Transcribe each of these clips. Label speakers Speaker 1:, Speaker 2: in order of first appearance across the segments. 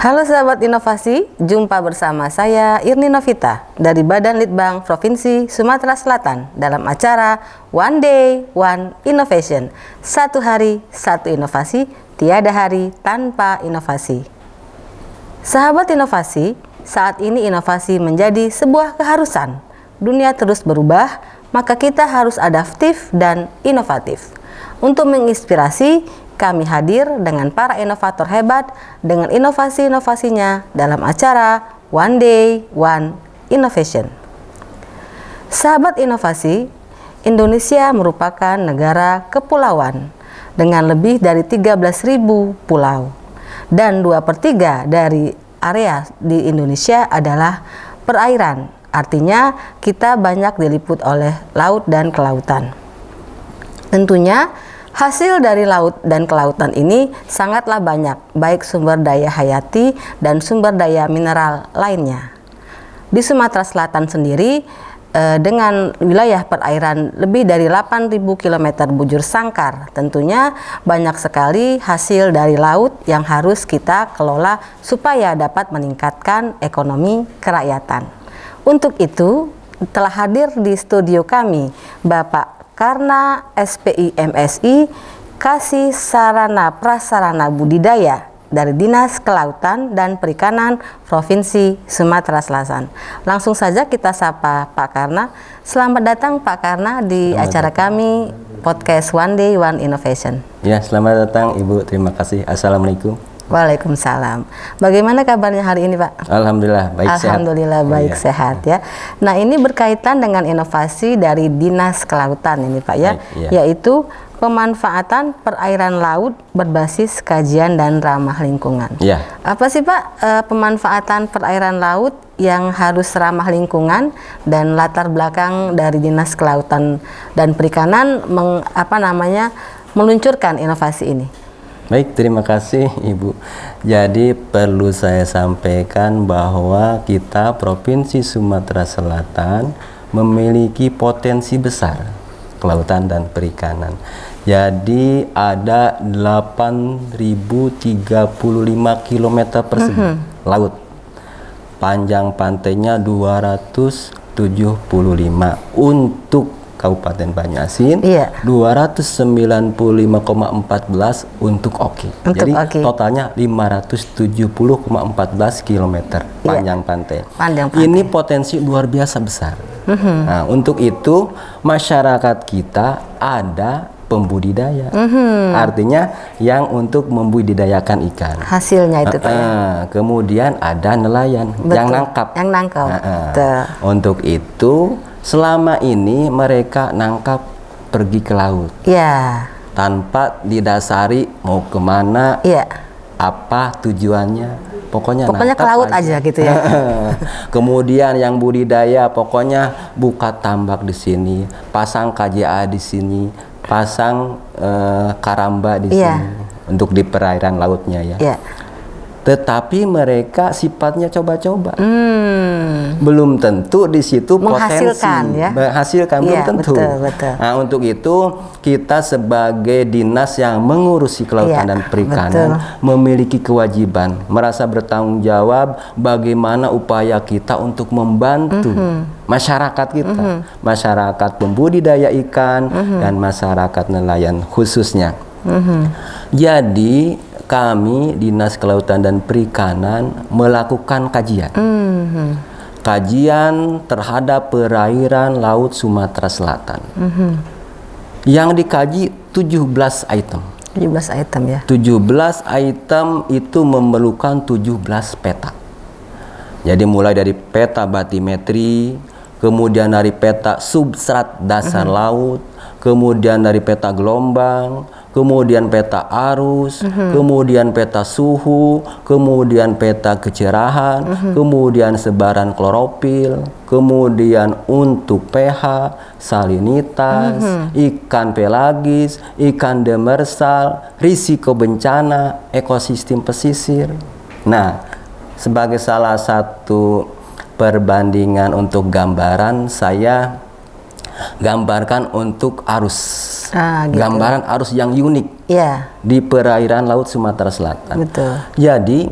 Speaker 1: Halo sahabat inovasi, jumpa bersama saya Irni Novita dari Badan Litbang Provinsi Sumatera Selatan dalam acara One Day One Innovation. Satu hari, satu inovasi, tiada hari tanpa inovasi. Sahabat inovasi, saat ini inovasi menjadi sebuah keharusan. Dunia terus berubah, maka kita harus adaptif dan inovatif. Untuk menginspirasi, kami hadir dengan para inovator hebat dengan inovasi-inovasinya dalam acara One Day One Innovation. Sahabat inovasi, Indonesia merupakan negara kepulauan dengan lebih dari 13.000 pulau dan 2/3 dari area di Indonesia adalah perairan. Artinya kita banyak diliput oleh laut dan kelautan. Tentunya hasil dari laut dan kelautan ini sangatlah banyak, baik sumber daya hayati dan sumber daya mineral lainnya. Di Sumatera Selatan sendiri, dengan wilayah perairan lebih dari 8.000 km bujur sangkar, tentunya banyak sekali hasil dari laut yang harus kita kelola supaya dapat meningkatkan ekonomi kerakyatan. Untuk itu, telah hadir di studio kami Bapak Karna SPI MSI Kasih Sarana Prasarana Budidaya dari Dinas Kelautan dan Perikanan Provinsi Sumatera Selatan. Langsung saja kita sapa Pak Karna. Selamat datang Pak Karna di acara kami podcast One Day One Innovation.
Speaker 2: Ya, selamat datang Ibu. Terima kasih. Assalamualaikum.
Speaker 1: Waalaikumsalam. Bagaimana kabarnya hari ini Pak?
Speaker 2: Alhamdulillah baik sehat.
Speaker 1: Alhamdulillah baik sehat ya. Nah, ini berkaitan dengan inovasi dari Dinas Kelautan ini Pak ya, yaitu pemanfaatan perairan laut berbasis kajian dan ramah lingkungan. Ya. Apa sih Pak pemanfaatan perairan laut yang harus ramah lingkungan dan latar belakang dari Dinas Kelautan dan Perikanan meluncurkan inovasi ini?
Speaker 2: Baik, terima kasih Ibu. Jadi perlu saya sampaikan bahwa kita Provinsi Sumatera Selatan memiliki potensi besar kelautan dan perikanan. Jadi ada 8.035 km persegi laut. Panjang pantainya 275 untuk Kabupaten Banyasin, 295,14 untuk Oki. Jadi totalnya 570,14 km panjang pantai. Ini potensi luar biasa besar. Nah, untuk itu masyarakat kita ada pembudidaya, artinya yang untuk membudidayakan ikan.
Speaker 1: Hasilnya itu Pak.
Speaker 2: Kemudian ada nelayan yang nangkap. Untuk itu selama ini mereka nangkap pergi ke laut, tanpa didasari mau kemana, apa tujuannya, pokoknya
Speaker 1: ke laut aja gitu ya.
Speaker 2: Kemudian yang budidaya pokoknya buka tambak di sini, pasang KJA di sini, pasang karamba di sini untuk di perairan lautnya ya. Tetapi mereka sifatnya coba-coba. Belum tentu di situ menghasilkan belum tentu. Betul. Nah, untuk itu kita sebagai dinas yang mengurusi kelautan dan perikanan memiliki kewajiban, merasa bertanggung jawab bagaimana upaya kita untuk membantu masyarakat kita, masyarakat pembudidaya ikan dan masyarakat nelayan khususnya. Jadi kami Dinas Kelautan dan Perikanan melakukan kajian. Kajian terhadap perairan laut Sumatera Selatan. Yang dikaji 17 item.
Speaker 1: 17 item ya.
Speaker 2: 17 item itu memerlukan 17 peta. Jadi mulai dari peta batimetri, kemudian dari peta substrat dasar laut, kemudian dari peta gelombang, kemudian peta arus, kemudian peta suhu, kemudian peta kecerahan, kemudian sebaran klorofil, kemudian untuk pH, salinitas, ikan pelagis, ikan demersal, risiko bencana, ekosistem pesisir. Nah, sebagai salah satu perbandingan untuk gambaran, saya gambarkan untuk arus. Gambaran arus yang unik di perairan laut Sumatera Selatan. Jadi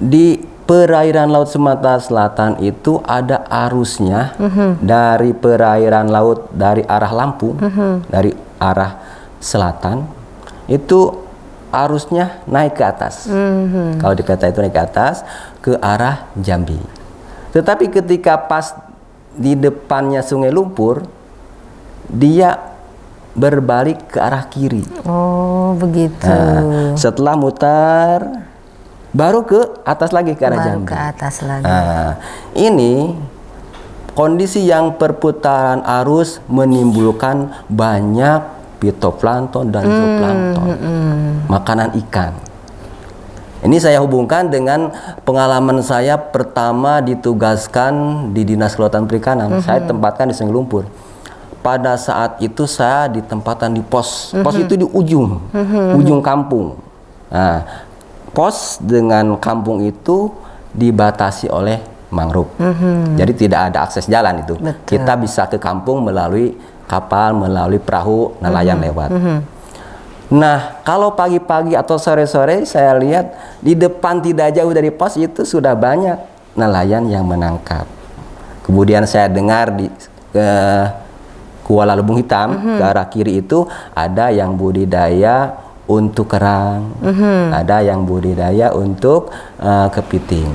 Speaker 2: di perairan Laut Sumatera Selatan itu ada arusnya dari perairan laut dari arah Lampung, dari arah selatan, itu arusnya naik ke atas. Kalau di peta itu naik ke atas ke arah Jambi. Tetapi ketika pas di depannya Sungai Lumpur, dia berbalik ke arah kiri.
Speaker 1: Oh, begitu.
Speaker 2: Nah, setelah mutar baru ke atas lagi ke arah
Speaker 1: Baru
Speaker 2: Jambi.
Speaker 1: ke atas lagi.
Speaker 2: Nah, ini kondisi yang perputaran arus menimbulkan banyak fitoplankton dan zooplankton, makanan ikan. Ini saya hubungkan dengan pengalaman saya pertama ditugaskan di Dinas Kelautan Perikanan. Saya tempatkan di Sungai Lumpur. Pada saat itu saya ditempatkan di pos. Pos itu di ujung kampung. Nah, pos dengan kampung itu dibatasi oleh mangrove. Jadi tidak ada akses jalan itu.
Speaker 1: Betul.
Speaker 2: Kita bisa ke kampung melalui kapal, melalui perahu, nelayan lewat. Nah, kalau pagi-pagi atau sore-sore saya lihat di depan tidak jauh dari pos itu sudah banyak nelayan yang menangkap. Kemudian saya dengar di Kuala Lumpung Hitam ke arah kiri itu ada yang budidaya untuk kerang, ada yang budidaya untuk kepiting.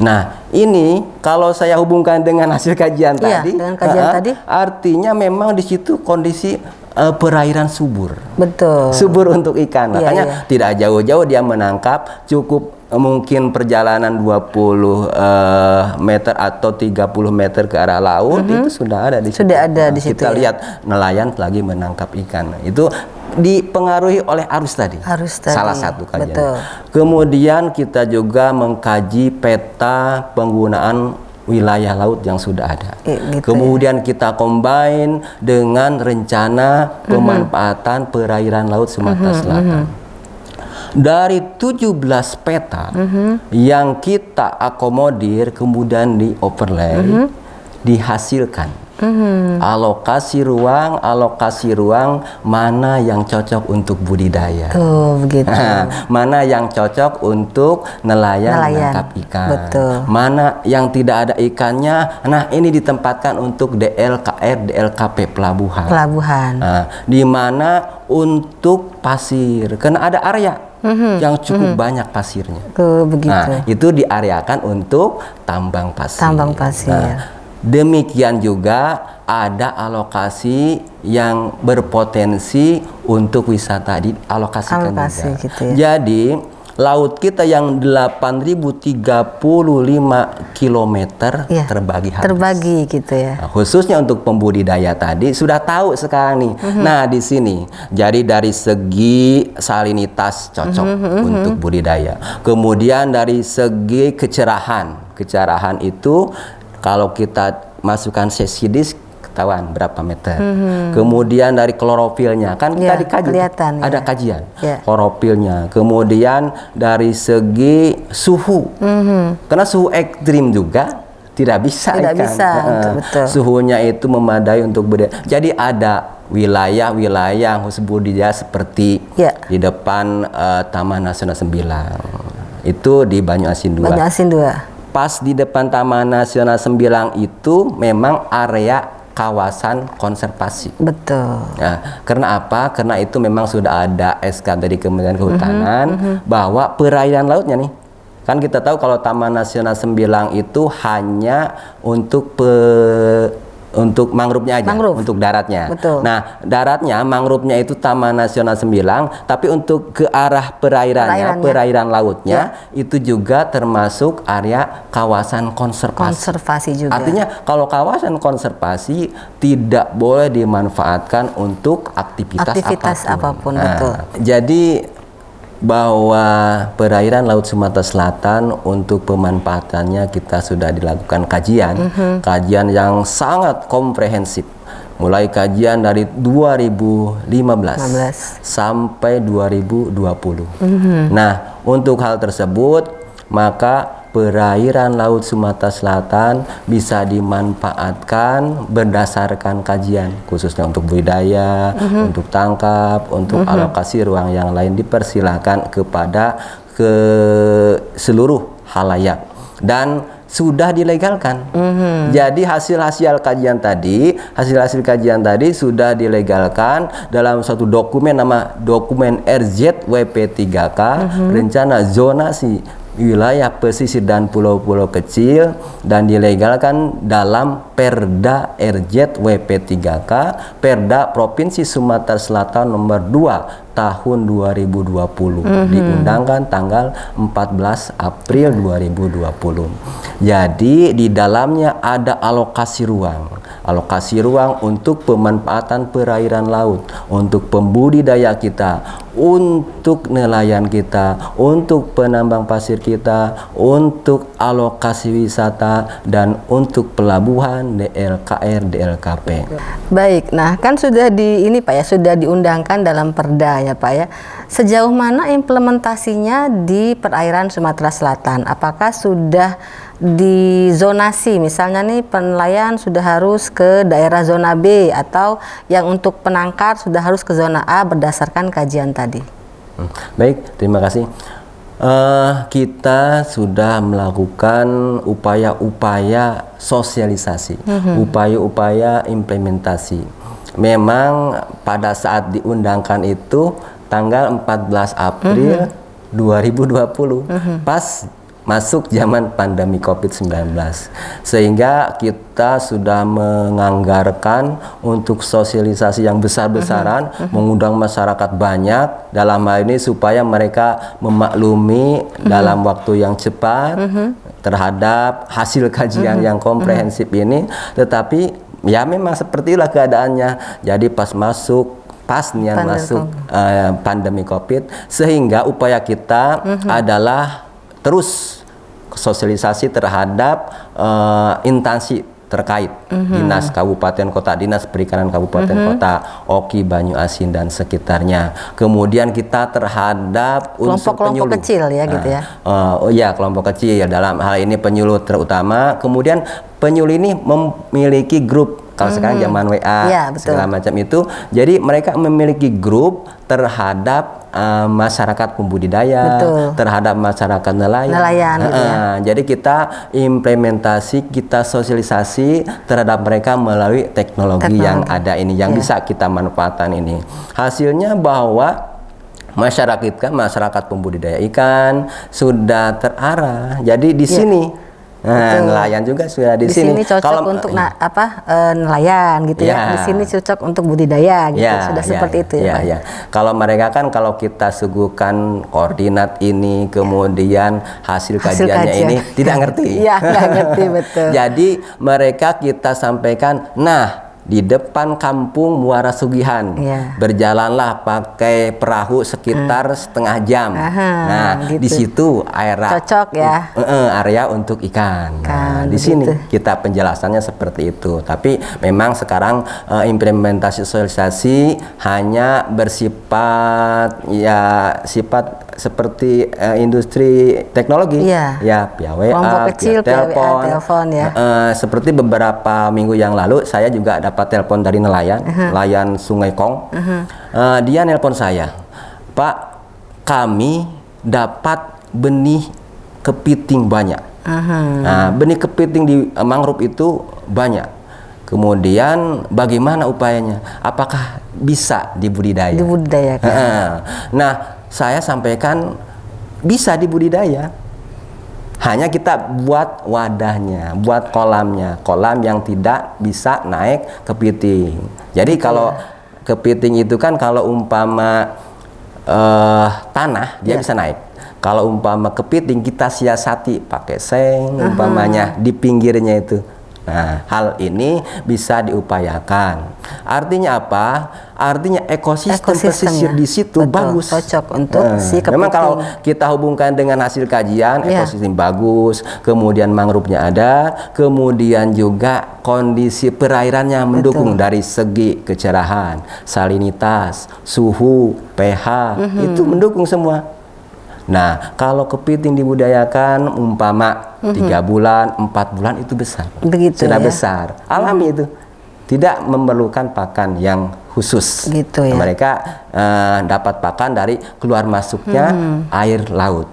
Speaker 2: Nah, ini kalau saya hubungkan dengan hasil kajian tadi,
Speaker 1: dengan kajian tadi,
Speaker 2: artinya memang di situ kondisi perairan subur.
Speaker 1: Betul.
Speaker 2: Subur untuk ikan. Makanya tidak jauh-jauh dia menangkap, cukup mungkin perjalanan 20 meter atau 30 meter ke arah laut itu sudah ada di situ.
Speaker 1: Sudah ada di situ.
Speaker 2: Kita lihat nelayan lagi menangkap ikan. Itu dipengaruhi oleh arus tadi. Salah satu kajian.
Speaker 1: Betul.
Speaker 2: Kemudian kita juga mengkaji peta penggunaan wilayah laut yang sudah ada.
Speaker 1: Gitu.
Speaker 2: Kemudian kita combine dengan rencana pemanfaatan perairan laut Sumatera Selatan. Dari 17 peta yang kita akomodir kemudian di overlay, dihasilkan alokasi ruang mana yang cocok untuk budidaya.
Speaker 1: Begitu.
Speaker 2: Mana yang cocok untuk nelayan menangkap ikan.
Speaker 1: Betul.
Speaker 2: Mana yang tidak ada ikannya, nah ini ditempatkan untuk DLKR, DLKP pelabuhan. Nah, di mana untuk pasir, karena ada area yang cukup banyak pasirnya.
Speaker 1: Begitu.
Speaker 2: Nah, itu diareakan untuk tambang pasir.
Speaker 1: Tambang pasir.
Speaker 2: Nah, demikian juga ada alokasi yang berpotensi untuk wisata dialokasikan juga.
Speaker 1: Gitu ya.
Speaker 2: Jadi laut kita yang 8.035 km terbagi habis.
Speaker 1: Terbagi gitu ya.
Speaker 2: Nah, khususnya untuk pembudidaya tadi sudah tahu sekarang nih. Nah, di sini jadi dari segi salinitas cocok untuk budidaya. Kemudian dari segi kecerahan itu kalau kita masukkan sesidis ketahuan berapa meter. Kemudian dari klorofilnya kan kita dikaji, ada kajian klorofilnya. Kemudian dari segi suhu, karena suhu ekstrim juga tidak bisa.
Speaker 1: Betul.
Speaker 2: Suhunya itu memadai untuk budidaya. Jadi ada wilayah-wilayah khusus budidaya seperti di depan Taman Nasional Sembilang. Itu di Banyuasin 2. Pas di depan Taman Nasional Sembilang itu memang area kawasan konservasi.
Speaker 1: Betul.
Speaker 2: Nah, karena apa? Karena itu memang sudah ada SK dari Kementerian Kehutanan bahwa perairan lautnya nih. Kan kita tahu kalau Taman Nasional Sembilang itu hanya untuk mangrove-nya aja, untuk daratnya.
Speaker 1: Betul.
Speaker 2: Nah, daratnya, mangrove-nya itu Taman Nasional Sembilang, tapi untuk ke arah perairan lautnya, itu juga termasuk area kawasan konservasi juga. Artinya, kalau kawasan konservasi tidak boleh dimanfaatkan untuk aktivitas apapun.
Speaker 1: Betul.
Speaker 2: Jadi, bahwa perairan Laut Sumatera Selatan untuk pemanfaatannya kita sudah dilakukan kajian yang sangat komprehensif, mulai kajian dari 2015 sampai 2020. Nah, untuk hal tersebut maka perairan Laut Sumatera Selatan bisa dimanfaatkan berdasarkan kajian, khususnya untuk budidaya, untuk tangkap, untuk alokasi ruang yang lain dipersilakan kepada seluruh halayak dan sudah dilegalkan. Jadi hasil-hasil kajian tadi sudah dilegalkan dalam suatu dokumen, nama dokumen RZWP3K, rencana zonasi wilayah pesisir dan pulau-pulau kecil, dan dilegalkan dalam Perda RZWP3K, Perda Provinsi Sumatera Selatan nomor 2 tahun 2020, diundangkan tanggal 14 April 2020. Jadi di dalamnya ada alokasi ruang untuk pemanfaatan perairan laut, untuk pembudidaya kita, untuk nelayan kita, untuk penambang pasir kita, untuk alokasi wisata, dan untuk pelabuhan, DLKR, DLKP.
Speaker 1: Baik, nah kan sudah sudah diundangkan dalam Perda ya Pak ya. Sejauh mana implementasinya di perairan Sumatera Selatan? Apakah sudah dizonasi, misalnya nih penelayan sudah harus ke daerah zona B, atau yang untuk penangkar sudah harus ke zona A berdasarkan kajian tadi?
Speaker 2: Baik, terima kasih. Kita sudah melakukan upaya-upaya sosialisasi, upaya-upaya implementasi. Memang pada saat diundangkan itu tanggal 14 April 2020, pas masuk zaman pandemi COVID-19, sehingga kita sudah menganggarkan untuk sosialisasi yang besar-besaran, mengundang masyarakat banyak dalam hal ini supaya mereka memaklumi dalam waktu yang cepat terhadap hasil kajian yang komprehensif ini. Tetapi ya memang seperti itulah keadaannya. Jadi pas masuk pandemi COVID, sehingga upaya kita adalah terus sosialisasi terhadap instansi terkait, dinas kabupaten kota, dinas perikanan kabupaten kota, Oki, Banyu Asin dan sekitarnya. Kemudian kita terhadap unsur
Speaker 1: kelompok kecil ya gitu ya.
Speaker 2: Kelompok kecil, dalam hal ini penyuluh terutama. Kemudian penyuluh ini memiliki grup. Kalau sekarang zaman WA, segala macam itu, jadi mereka memiliki grup terhadap masyarakat pembudidaya, terhadap masyarakat nelayan.
Speaker 1: Gitu ya.
Speaker 2: Jadi kita implementasi, kita sosialisasi terhadap mereka melalui teknologi yang ada ini, yang bisa kita manfaatkan ini. Hasilnya bahwa masyarakat pembudidaya ikan sudah terarah. Jadi di sini nelayan juga sudah di sini.
Speaker 1: Di sini cocok untuk nelayan gitu ya. Di sini cocok untuk budidaya gitu. Sudah seperti itu ya.
Speaker 2: Kalau mereka kan, kalau kita suguhkan koordinat ini, kemudian hasil kajiannya ini tidak ngerti.
Speaker 1: Iya, nggak ngerti betul.
Speaker 2: Jadi mereka kita sampaikan, di depan kampung Muara Sugihan, berjalanlah pakai perahu sekitar setengah jam. Gitu. Di situ
Speaker 1: cocok ya,
Speaker 2: area untuk ikan. Di sini kita penjelasannya seperti itu. Tapi memang sekarang implementasi sosialisasi hanya bersifat seperti industri teknologi, via WA, via telepon, seperti beberapa minggu yang lalu saya juga dapat telepon dari nelayan, nelayan Sungai Kong. Dia nelpon saya, Pak, kami dapat benih kepiting banyak. Benih kepiting di mangrove itu banyak. Kemudian bagaimana upayanya? Apakah bisa dibudidaya? Nah, saya sampaikan bisa dibudidaya. Hanya kita buat wadahnya, buat kolamnya, kolam yang tidak bisa naik kepiting. Jadi kalau kepiting itu kan kalau umpama tanah dia bisa naik. Kalau umpama kepiting kita siasati pakai seng, umpamanya di pinggirnya itu. Nah, hal ini bisa diupayakan. Artinya apa? Artinya ekosistem pesisir di situ bagus,
Speaker 1: cocok untuk si kepiting.
Speaker 2: Memang kalau kita hubungkan dengan hasil kajian, ekosistem bagus, kemudian mangrove-nya ada, kemudian juga kondisi perairannya mendukung dari segi kecerahan, salinitas, suhu, pH, itu mendukung semua. Nah, kalau kepiting dibudidayakan umpama 3 bulan, 4 bulan itu besar. Sudah besar. Alami itu. Tidak memerlukan pakan yang khusus.
Speaker 1: Gitu ya.
Speaker 2: Mereka dapat pakan dari keluar masuknya air laut.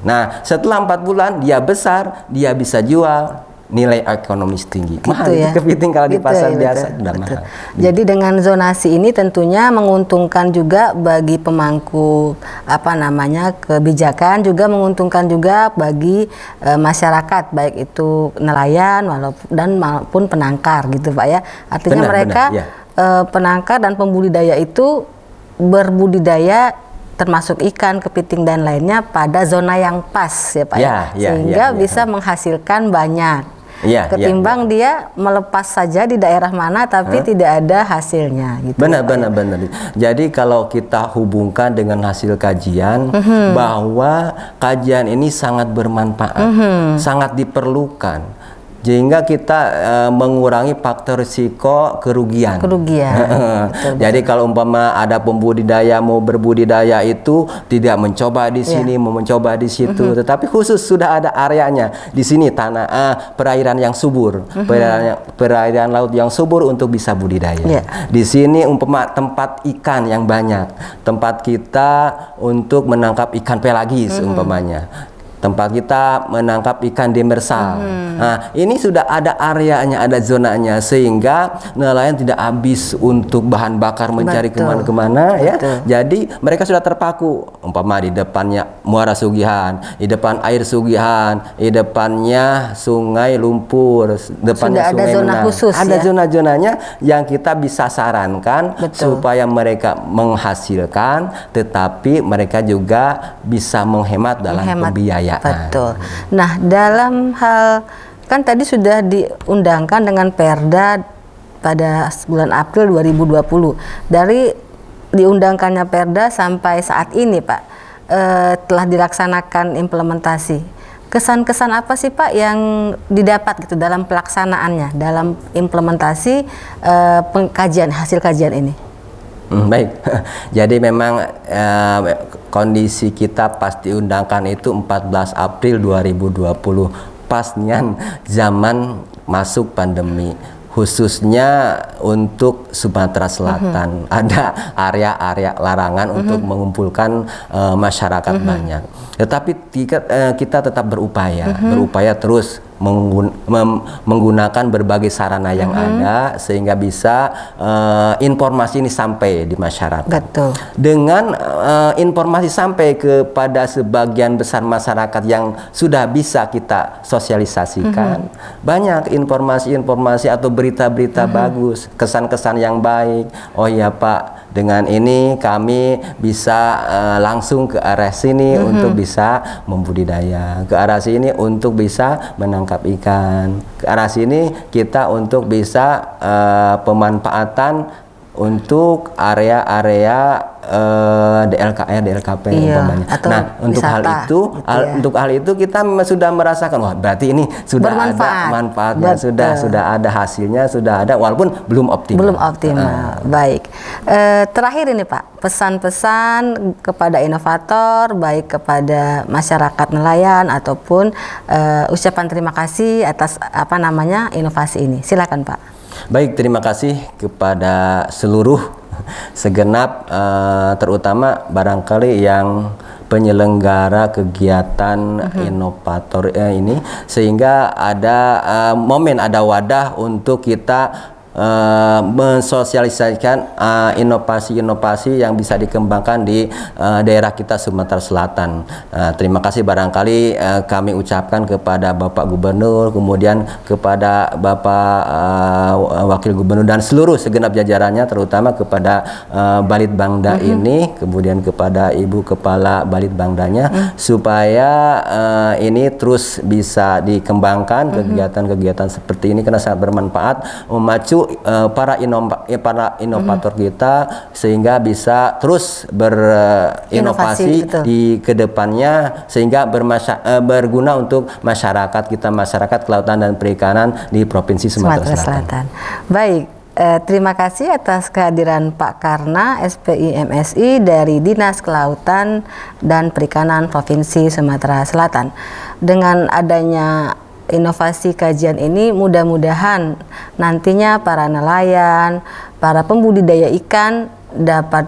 Speaker 2: Nah, setelah 4 bulan dia besar, dia bisa jual, nilai ekonomis tinggi. Mahal
Speaker 1: ya.
Speaker 2: kepiting kalau di
Speaker 1: Gitu
Speaker 2: pasar
Speaker 1: ya,
Speaker 2: biasa
Speaker 1: betul,
Speaker 2: udah
Speaker 1: betul.
Speaker 2: mahal.
Speaker 1: Jadi dengan zonasi ini tentunya menguntungkan juga bagi pemangku kebijakan, juga menguntungkan juga bagi masyarakat, baik itu nelayan maupun penangkar gitu Pak ya. Artinya mereka
Speaker 2: ya.
Speaker 1: Penangkar dan pembudidaya itu berbudidaya termasuk ikan, kepiting dan lainnya pada zona yang pas ya Pak ya, sehingga bisa menghasilkan banyak. Ketimbang dia melepas saja di daerah mana tapi tidak ada hasilnya gitu.
Speaker 2: Benar. Jadi kalau kita hubungkan dengan hasil kajian bahwa kajian ini sangat bermanfaat, sangat diperlukan. Sehingga kita mengurangi faktor risiko kerugian. Betul. Jadi kalau umpama ada pembudidaya mau berbudidaya itu tidak mencoba di sini, mau mencoba di situ, tetapi khusus sudah ada areanya di sini tanah perairan yang subur, perairan laut yang subur untuk bisa budidaya. Di sini umpama tempat ikan yang banyak, tempat kita untuk menangkap ikan pelagis umpamanya. Tempat kita menangkap ikan demersal. Nah, ini sudah ada areanya, ada zonanya, sehingga nelayan tidak habis untuk bahan bakar mencari kemana-kemana ya. Jadi mereka sudah terpaku. Umpama di depannya Muara Sugihan, di depan air Sugihan, di depannya Sungai Lumpur, depannya
Speaker 1: sudah ada
Speaker 2: Sungai
Speaker 1: zona
Speaker 2: Menang.
Speaker 1: khusus,
Speaker 2: ada zona-zonanya yang kita bisa sarankan supaya mereka menghasilkan, tetapi mereka juga bisa menghemat dalam pembiayaan.
Speaker 1: Betul. Nah, dalam hal kan tadi sudah diundangkan dengan Perda pada bulan April 2020. Dari diundangkannya Perda sampai saat ini, Pak, telah dilaksanakan implementasi. Kesan-kesan apa sih Pak yang didapat gitu dalam pelaksanaannya, dalam implementasi pengkajian hasil kajian ini?
Speaker 2: Baik, jadi memang kondisi kita pas diundangkan itu 14 April 2020, pasnya zaman masuk pandemi, khususnya untuk Sumatera Selatan. Ada area-area larangan untuk mengumpulkan masyarakat banyak. Tetapi kita tetap berupaya terus menggunakan berbagai sarana yang ada sehingga bisa informasi ini sampai di masyarakat.
Speaker 1: Betul.
Speaker 2: Dengan informasi sampai kepada sebagian besar masyarakat yang sudah bisa kita sosialisasikan, banyak informasi-informasi atau berita-berita bagus, kesan-kesan yang baik. Oh ya Pak, dengan ini kami bisa langsung ke arah sini untuk bisa membudidaya, ke arah sini untuk bisa menangkap ikan, ke arah sini kita untuk bisa pemanfaatan untuk area-area DLKR, DLKP umpamanya. Nah, untuk hal itu kita sudah merasakan wah berarti ini sudah ada manfaatnya, sudah ada hasilnya, sudah ada walaupun belum optimal.
Speaker 1: Baik. Terakhir ini Pak, pesan-pesan kepada inovator baik kepada masyarakat nelayan ataupun ucapan terima kasih atas inovasi ini. Silakan Pak.
Speaker 2: Baik, terima kasih kepada seluruh segenap terutama barangkali yang penyelenggara kegiatan inovator ini, sehingga ada momen, ada wadah untuk kita mensosialisasikan inovasi-inovasi yang bisa dikembangkan di daerah kita Sumatera Selatan. Terima kasih barangkali kami ucapkan kepada Bapak Gubernur, kemudian kepada Bapak Wakil Gubernur dan seluruh segenap jajarannya, terutama kepada Balit Bangda ini, kemudian kepada Ibu Kepala Balit Bangdanya, supaya ini terus bisa dikembangkan kegiatan-kegiatan seperti ini karena sangat bermanfaat, memacu para inovator kita sehingga bisa terus berinovasi di kedepannya sehingga berguna untuk masyarakat kita, masyarakat kelautan dan perikanan di Provinsi Sumatera Selatan.
Speaker 1: Baik, terima kasih atas kehadiran Pak Karna, SPI MSI dari Dinas Kelautan dan Perikanan Provinsi Sumatera Selatan. Dengan adanya inovasi kajian ini, mudah-mudahan nantinya para nelayan, para pembudidaya ikan dapat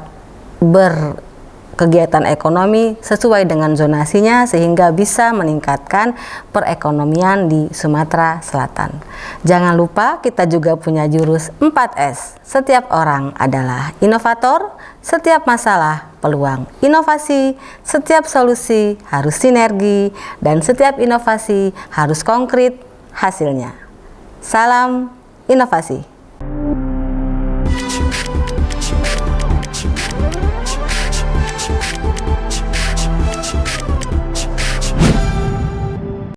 Speaker 1: kegiatan ekonomi sesuai dengan zonasinya sehingga bisa meningkatkan perekonomian di Sumatera Selatan. Jangan lupa kita juga punya jurus 4S. Setiap orang adalah inovator, setiap masalah peluang inovasi, setiap solusi harus sinergi, dan setiap inovasi harus konkret hasilnya. Salam inovasi.